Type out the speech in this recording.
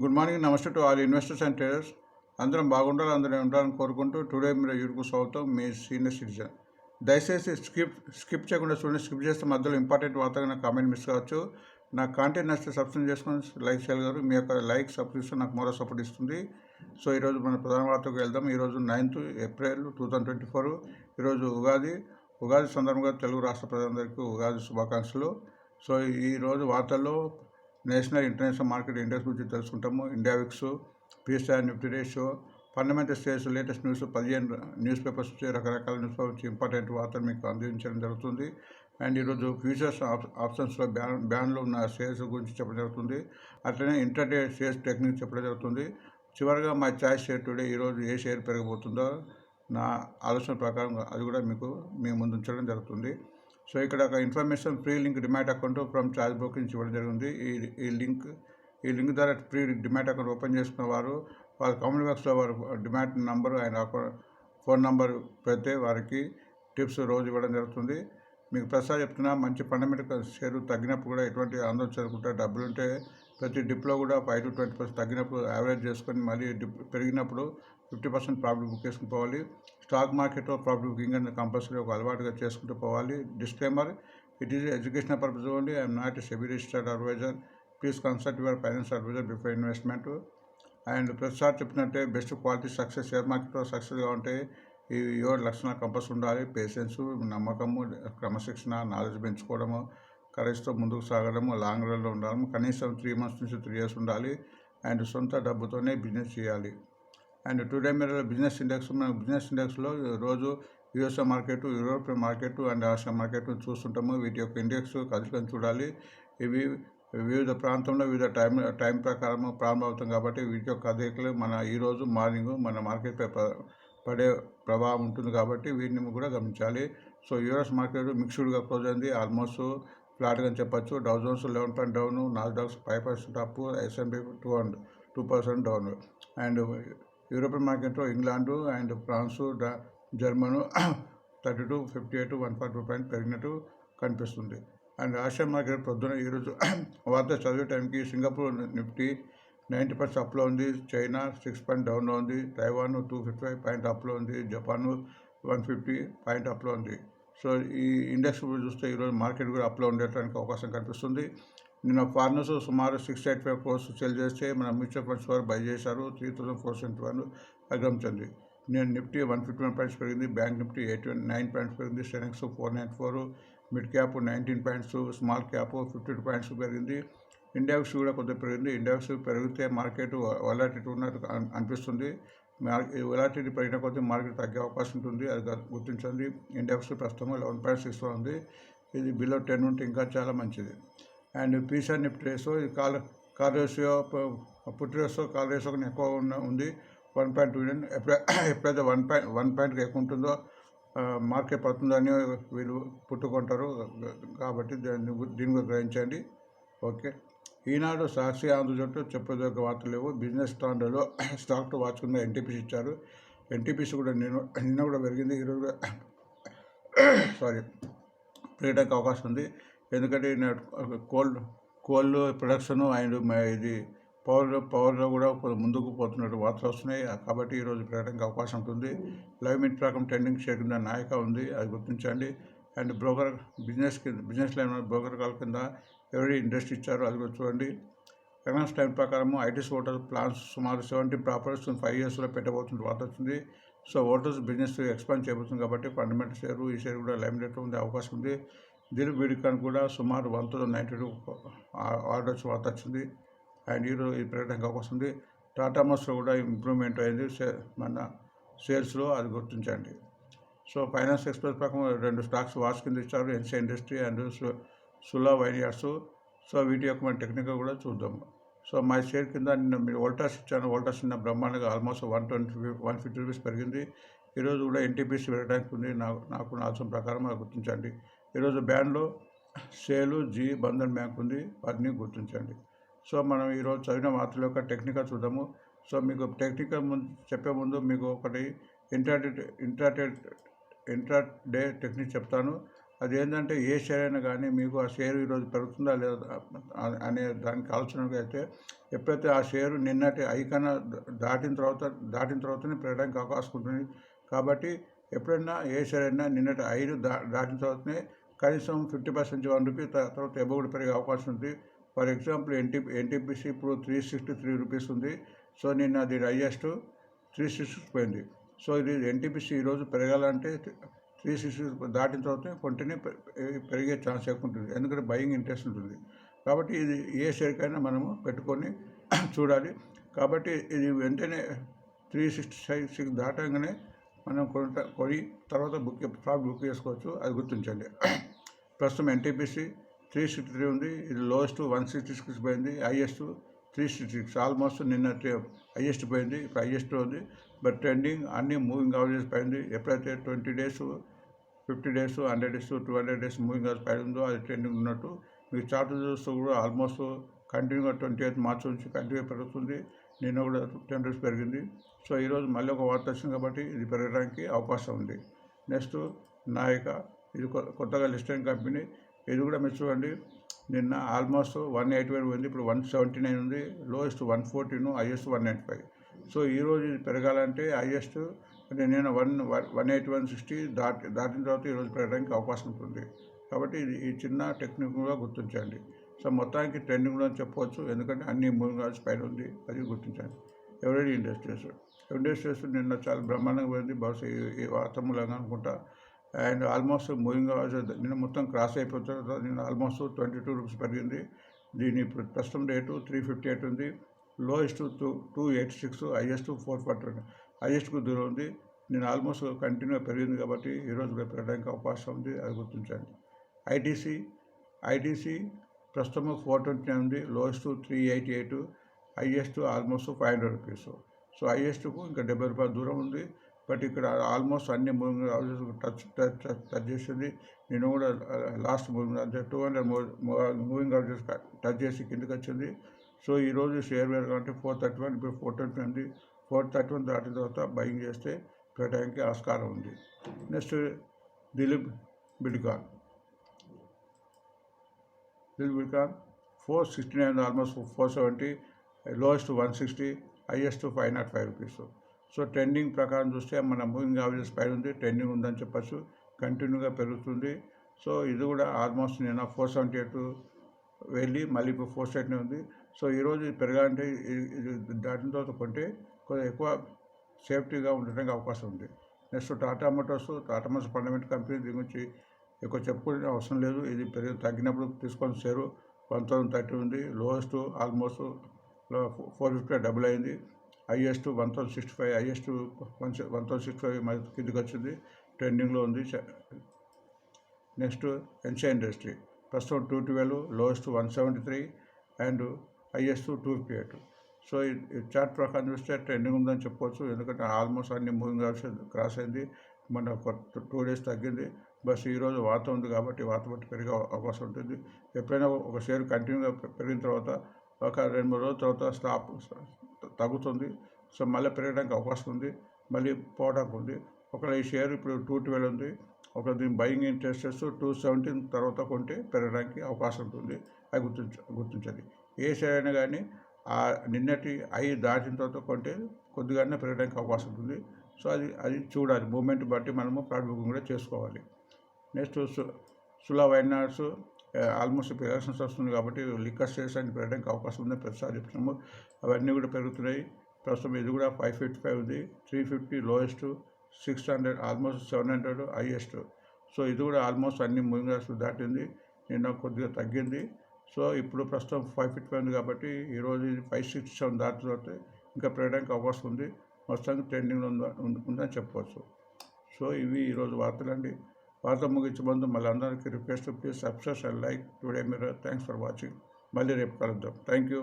Good morning, నమస్తే to all investors and traders. అందరం బాగుండాలి, అందరం ఉండాలని కోరుకుంటూ టుడే మీరు యూట్యూబ్ స్వాగతం. మీ సీనియర్ సిటిజన్. దయచేసి స్కిప్ చేయకుండా చూడండి. స్కిప్ చేస్తే మధ్యలో ఇంపార్టెంట్ వార్తగా కామెంట్ మిస్ కావచ్చు. నా కాంటెంట్ నచ్చితే సబ్స్క్రైబ్ చేసుకొని లైక్ చేయగలరు. మీ యొక్క లైక్ సబ్స్క్రిప్షన్ నాకు మరో సపోర్ట్ ఇస్తుంది. సో ఈరోజు మన ప్రధాన వార్తకు వెళ్దాం. ఈరోజు 9th April 2024. ఈరోజు ఉగాది సందర్భంగా తెలుగు రాష్ట్ర ప్రజలందరికీ ఉగాది శుభాకాంక్షలు. సో ఈరోజు వార్తల్లో నేషనల్ ఇంటర్నేషనల్ మార్కెట్ ఇండెక్స్ గురించి తెలుసుకుంటాము. India VIX, PSI, Nifty ratio, fundamental states, latest news, 15 news papers వచ్చి రకరకాల న్యూస్ పేపర్స్ వచ్చి ఇంపార్టెంట్ వార్తలు మీకు అందించడం జరుగుతుంది. అండ్ ఈరోజు ఫ్యూచర్స్ ఆప్షన్స్లో బ్యాన్లో ఉన్న షేర్స్ గురించి చెప్పడం జరుగుతుంది. అట్లనే ఇంటర్డే షేర్స్ టెక్నిక్ చెప్పడం జరుగుతుంది. చివరిగా మై చాయిస్ షేర్ టుడే, ఈరోజు ఏ షేర్ పెరగబోతుందో నా ఆలోచన ప్రకారం అది కూడా మీ ముందు ఉంచడం జరుగుతుంది. సో ఇక్కడ ఒక information free link demat account from charge broking ఇవ్వడం జరిగింది. ఈ లింక్ ద్వారా ఫ్రీ డిమాట్ అకౌంట్ ఓపెన్ చేసుకున్న వారు కామెంట్ బాక్స్లో వారు demat number and account phone number పెడితే వారికి టిప్స్ రోజు ఇవ్వడం జరుగుతుంది. మీకు ప్రసాద్ చెప్తున్నా, మంచి ఫండమెంటల్ షేర్ తగ్గినప్పుడు కూడా ఎటువంటి ఆందోళన చెందకుండా డబ్బులు ఉంటే ప్రతి డిప్లో కూడా 5 to 20% తగ్గినప్పుడు యావరేజ్ చేసుకొని మళ్ళీ డిప్ పెరిగినప్పుడు 50% ప్రాఫిట్ బుక్ చేసుకుని పోవాలి. స్టాక్ మార్కెట్లో ప్రాఫిట్ బుకింగ్ అనేది కంపల్సరీ ఒక అలవాటుగా చేసుకుంటూ పోవాలి. Disclaimer, it is educational purpose only. I'm not a SEBI registered advisor. Please consult your finance advisor before investment. And ప్రతిసారి చెప్పినట్టే బెస్ట్ క్వాలిటీ సక్సెస్ షేర్ మార్కెట్లో సక్సెస్గా ఉంటే ఈ 7 లక్షణాలు కంపల్సరీ ఉండాలి. పేషెన్స్, నమ్మకము, క్రమశిక్షణ, నాలెడ్జ్ పెంచుకోవడము, కరేజ్తో ముందుకు సాగడము, లాంగ్ రన్లో ఉండడము, కనీసం 3 months నుంచి 3 years ఉండాలి. అండ్ సొంత డబ్బుతోనే బిజినెస్ చేయాలి. అండ్ టుడే మీరు బిజినెస్ ఇండెక్స్లో రోజు USA market, European market and Asia market చూస్తుంటాము. వీటి యొక్క ఇండెక్స్ కదలికను చూడాలి. ఇవి వివిధ ప్రాంతంలో వివిధ టైం ప్రకారం ప్రారంభమవుతాం కాబట్టి వీటి యొక్క కదలికలు ఈరోజు మార్నింగ్ మన మార్కెట్పై పడే ప్రభావం ఉంటుంది కాబట్టి వీటిని కూడా గమనించాలి. సో యూఎస్ మార్కెట్ మిక్స్డ్గా క్లోజ్ అయింది, ఆల్మోస్ట్ ఫ్లాట్గా చెప్పచ్చు. Dow Jones 11% down, Nasdaq 5% up, S&P 2% down. And European మార్కెట్లో ఇంగ్లాండు అండ్ ఫ్రాన్సు, జర్మను 32, 58, 142 పెరిగినట్టు కనిపిస్తుంది. అండ్ ఆసియా మార్కెట్ పొద్దున ఈరోజు వార్త చదివే టైంకి సింగపూర్ నిఫ్టీ 90% అప్లో ఉంది, చైనా 6% డౌన్లో ఉంది, తైవాన్ 255 అప్లో ఉంది, జపాన్ 150 అప్లో ఉంది. సో ఈ ఇండెక్స్ చూస్తే ఈరోజు మార్కెట్ కూడా అప్లో ఉండటానికి అవకాశం కనిపిస్తుంది. నిన్న ఫారినర్స్ సుమారు 685 crores సెల్ చేస్తే మన మ్యూచువల్ ఫండ్స్ వారు బై చేశారు. 3471 గమనించండి. నేను నిఫ్టీ 151 points పెరిగింది, బ్యాంక్ నిఫ్టీ 89 points పెరిగింది, Sensex 494, mid cap 19 points, small cap 52 points పెరిగింది. ఇండెక్స్ కూడా కొద్దిగా పెరిగింది. ఇండెక్స్ పెరిగితే మార్కెట్ వొలాటిలిటీ ఉన్నట్టు అనిపిస్తుంది. వొలాటిలిటీ పెరిగిన కొద్దీ మార్కెట్ తగ్గే అవకాశం ఉంటుంది, అది గుర్తించండి. ఇండెక్స్ ప్రస్తుతం 11.6 ఉంది. ఇది బిలో 10 ఉంటే ఇంకా చాలా మంచిది. అండ్ PSI నిఫ్టీ రేషియో, ఇది call ratio, put ratio call ratio ఎక్కువ ఉంది, 1.2. ఎప్పుడైతే 1 point ఎక్కువ ఉంటుందో మార్కెట్ పడుతుందని వీళ్ళు పుట్టుకుంటారు కాబట్టి దీన్ని గ్రహించండి. ఓకే, ఈనాడు, సాక్షి, ఆంధ్రజ్యోతి చెప్పదగ్గ వార్తలు లేవు. బిజినెస్ స్టాండర్డ్లో స్టాక్ టు వాచ్ కింద NTPC ఇచ్చారు. NTPC కూడా నిన్న కూడా పెరిగింది, ఈరోజు పెరగడానికి అవకాశం ఉంది. ఎందుకంటే కోల్ ప్రొడక్షన్ అండ్ ఇది పవర్లో కూడా ముందుకు పోతున్నట్టు వార్తలు వస్తున్నాయి కాబట్టి ఈరోజు పెరగడానికి అవకాశం ఉంటుంది. లైవ్ మినిట్ ప్రకారం ట్రెండింగ్ షేర్ కింద నాయక ఉంది, అది గుర్తించండి. And business line broker call కింద ఎవరి ఇండస్ట్రీ ఇచ్చారో అది కూడా చూడండి. ఎకనామిక్స్ టైం ప్రకారం ఐటీసీ ఓటర్స్ ప్లాన్స్ సుమారు 70 ప్రాపర్టీస్ 5 yearsలో పెట్టబోతున్న వార్త వచ్చింది. సో ఓటర్స్ బిజినెస్ ఎక్స్పాండ్ చేయబోతుంది కాబట్టి ఫండమెంటల్ షేర్, ఈ షేర్ కూడా లైమ్ రేట్లో ఉండే అవకాశం ఉంది. వీడికాన్ కూడా సుమారు 1,092 ఆర్డర్స్ వార్త వచ్చింది అండ్ ఈరోజు ఇది పెరగడానికి అవకాశం ఉంది. టాటా మోటార్స్లో కూడా ఇంప్రూవ్మెంట్ అయింది మన సేల్స్లో, అది గుర్తించండి. సో ఫైనాన్స్ ఎక్స్ప్రెస్ ప్రకారం 2 స్టాక్స్ వాచ్ కింద ఇచ్చారు, NC industry and Sula vineyards. So వీటి యొక్క మన టెక్నికల్ కూడా చూద్దాము. సో మై షేర్ కింద నిన్న మీరు వోల్టాస్ ఇచ్చాను. వోల్టాస్ నిన్న బ్రహ్మాండంగా ఆల్మోస్ట్ 150 రూపీస్ పెరిగింది. ఈరోజు కూడా NTPC పెరగడానికి ఉంది, నాకు ఆలోచన ప్రకారం అది గుర్తించండి. ఈరోజు బ్యాన్లో సేలు, జీ, బంధన్ బ్యాంక్ ఉంది, వాటిని గుర్తించండి. సో మనం ఈరోజు చదివిన వార్తల యొక్క టెక్నికల్ చూద్దాము. సో మీకు టెక్నికల్ చెప్పే ముందు మీకు ఒకటి ఇంట్రాడే టెక్నిక్ చెప్తాను, అదేంటంటే ఏ షేర్ అయినా కానీ మీకు ఆ షేర్ ఈరోజు పెరుగుతుందా లేదా అనే దానికి ఆలోచనగా అయితే ఎప్పుడైతే ఆ షేరు నిన్నటి ఐకన్నా దాటిన తర్వాతనే పెరగడానికి అవకాశం ఉంటుంది. కాబట్టి ఎప్పుడైనా ఏ షేర్ అయినా నిన్నటి 5 దాటిన తర్వాతనే కనీసం 50% ₹1 తర్వాత ఎబో కూడా పెరిగే అవకాశం ఉంది. ఫర్ ఎగ్జాంపుల్ ఎన్టీపీసీ ఇప్పుడు 363 రూపీస్ ఉంది. సో నిన్న అది హైయెస్ట్ 360 పోయింది. సో ఇది ఎన్టీపీసీ ఈరోజు పెరగాలంటే 360 దాటిన తర్వాత కొంటేనే పెరిగే ఛాన్స్ ఎక్కువ ఉంటుంది. ఎందుకంటే బయింగ్ ఇంట్రెస్ట్ ఉంటుంది. కాబట్టి ఇది ఏ షేర్కైనా మనము పెట్టుకొని చూడాలి. కాబట్టి ఇది వెంటనే 366 దాటంగానే మనం కొని తర్వాత ప్రాఫిట్ బుక్ చేసుకోవచ్చు. అది గుర్తించండి. ప్రస్తుతం ఎన్టీపీసీ 363 ఉంది. ఇది లోయెస్ట్ 166 పోయింది. హైయెస్ట్ 366 ఆల్మోస్ట్ నిన్న హైయెస్ట్ పోయింది. ఇప్పుడు హైయెస్ట్ ఉంది. బట్ ట్రెండింగ్ అన్ని మూవింగ్ అవరేజెస్ పైంది. ఎప్పుడైతే 20 days 50 days 100 days 200 days moving average పైన ఉందో అది ట్రెండింగ్ ఉన్నట్టు. మీకు చార్ట్ చూస్తూ కూడా ఆల్మోస్ట్ కంటిన్యూగా 28 మార్చి నుంచి కంటిన్యూగా పెరుగుతుంది. నిన్న కూడా 10 రూపీస్ పెరిగింది. సో ఈరోజు మళ్ళీ ఒక వార్త వచ్చింది కాబట్టి ఇది పెరగడానికి అవకాశం ఉంది. నెక్స్ట్ నాయక, ఇది కొత్తగా లిస్ట్ అయిన కంపెనీ. ఇది కూడా మీరు చూడండి, నిన్న ఆల్మోస్ట్ 181 ఉంది. ఇప్పుడు 179 ఉంది. Lowest 114, highest 195. సో ఈరోజు ఇది పెరగాలంటే హైయెస్ట్ అంటే నేను 181.60 దాటిన తర్వాత ఈరోజు పెరగడానికి అవకాశం ఉంటుంది. కాబట్టి ఈ చిన్న టెక్నిక్గా గుర్తించండి. సో మొత్తానికి ట్రెండింగ్ కూడా చెప్పవచ్చు, ఎందుకంటే అన్ని మూవింగ్ అవరేజ్ పైన ఉంది. అది గుర్తించండి. ఎవరైనా ఇండస్ట్రీస్ నిన్న చాలా బ్రహ్మాండంగా పోయింది. బహుశా ఈ వార్త మూలంగా అనుకుంటా. అండ్ ఆల్మోస్ట్ మూవింగ్ అవరేజ్ నిన్న మొత్తం క్రాస్ అయిపోతుంది. నిన్న ఆల్మోస్ట్ 22 రూపీస్ పెరిగింది. దీని ఇప్పుడు ప్రస్తుతం రేటు 358 ఉంది. Lowest 286, highest 440. హైయెస్ట్కు దూరం ఉంది. నేను ఆల్మోస్ట్ కంటిన్యూగా పెరిగింది కాబట్టి ఈరోజు కూడా పెరగడానికి అవకాశం ఉంది. అది గుర్తించండి. ఐటీసీ ప్రస్తుతం 429 ఉంది. Lowest 388, highest almost 500 rupees. So హైయెస్ట్కు ఇంకా 70 రూపాయల దూరం ఉంది. బట్ ఇక్కడ ఆల్మోస్ట్ అన్ని మూవింగ్ అవరేజ్ టచ్ చేసింది. నేను కూడా లాస్ట్ మూవింగ్ అంటే 200 మూవింగ్ అవరేజ్ టచ్ చేసి కిందకి వచ్చింది. సో ఈరోజు షేర్ పెరగాలంటే 431, ఇప్పుడు 420 ఉంది. 431 దాటిన తర్వాత బయింగ్ చేస్తే పెట్టడానికి ఆస్కారం ఉంది. Next Dilip Buildcon 469, almost 470, lowest 160, highest 505 rupees. So trending ప్రకారం చూస్తే మన మూవింగ్ యావరేజెస్ పైన ఉంది. ట్రెండింగ్ ఉందని చెప్పచ్చు. కంటిన్యూగా పెరుగుతుంది. సో ఇది కూడా ఆల్మోస్ట్ నేను 478 వెళ్ళి మళ్ళీ ఇప్పుడు 479 ఉంది. సో ఈరోజు పెరగాలంటే ఇది దాటిన తర్వాత కొంటే కొంచెం ఎక్కువ సేఫ్టీగా ఉండడానికి అవకాశం ఉంది. Next Tata Motors fundamental company. దీని గురించి ఎక్కువ చెప్పుకునే అవసరం లేదు. ఇది తగ్గినప్పుడు తీసుకొని షేరు 1030 ఉంది. లోయెస్ట్ ఆల్మోస్ట్ 450 డబుల్ అయింది. హైయెస్ట్ 1065, హైయెస్ట్ 1065 మరి కిందికి వచ్చింది. ట్రెండింగ్లో ఉంది. నెక్స్ట్ ఎన్సీ ఇండస్ట్రీ ప్రస్తుతం 212, లోయెస్ట్ 173 అండ్ హైయెస్ట్ 258. సో ఈ చార్ట్ ప్రకారం చూస్తే ట్రెండింగ్ ఉందని చెప్పవచ్చు. ఎందుకంటే ఆల్మోస్ట్ అన్ని మూవింగ్ క్రాస్ అయింది. మన 2 డేస్ తగ్గింది. బస్ ఈరోజు వార్త ఉంది కాబట్టి వార్త బట్టి పెరిగే అవకాశం ఉంటుంది. ఎప్పుడైనా ఒక షేర్ కంటిన్యూగా పెరిగిన తర్వాత ఒక 2-3 రోజుల తర్వాత తగ్గుతుంది. సో మళ్ళీ పెరగడానికి అవకాశం ఉంది, మళ్ళీ పోవడానికి ఉంది. ఒకవేళ ఈ షేర్ ఇప్పుడు 212 ఉంది. ఒక దీని బయింగ్ ఇంట్రెస్టెస్ 217 తర్వాత కొంటే పెరగడానికి అవకాశం ఉంటుంది. అది గుర్తించండి. ఏ షేర్ అయినా కానీ ఆ నిన్నటి 5 దాటిన తర్వాత కొంటే కొద్దిగానే పెరగడానికి అవకాశం ఉంటుంది. సో అది చూడాలి. మూమెంట్ బట్టి మనము ప్రాఫిట్ బుకింగ్ కూడా చేసుకోవాలి. నెక్స్ట్ సులా వైనాడ్స్ ఆల్మోస్ట్ ఇప్పుడు ఎలక్షన్స్ వస్తుంది కాబట్టి లిక్కర్ షేర్స్ అని పెరగడానికి అవకాశం ఉంది. ప్రతిసారి చెప్తున్నాము. అవన్నీ కూడా పెరుగుతున్నాయి. ప్రస్తుతం ఇది కూడా 555 ఉంది. 350 లోయెస్ట్, 600 ఆల్మోస్ట్ 700 హైయెస్ట్. సో ఇది కూడా ఆల్మోస్ట్ అన్ని మూవింగ్ యావరేజ్ దాటింది. నిన్న కొద్దిగా తగ్గింది. సో ఇప్పుడు ప్రస్తుతం 555 ఉంది కాబట్టి ఈరోజు ఇది 567 దాటితే ఇంకా పెరగడానికి అవకాశం ఉంది. మొత్తానికి ట్రెండింగ్లో ఉందని చెప్పవచ్చు. సో ఇవి ఈరోజు వార్తలండి. వార్త ముగించే ముందు మళ్ళీ అందరికీ request, please subscribe and like today mirror. Thanks for watching. మళ్ళీ రేపు కలుద్దాం. Thank you.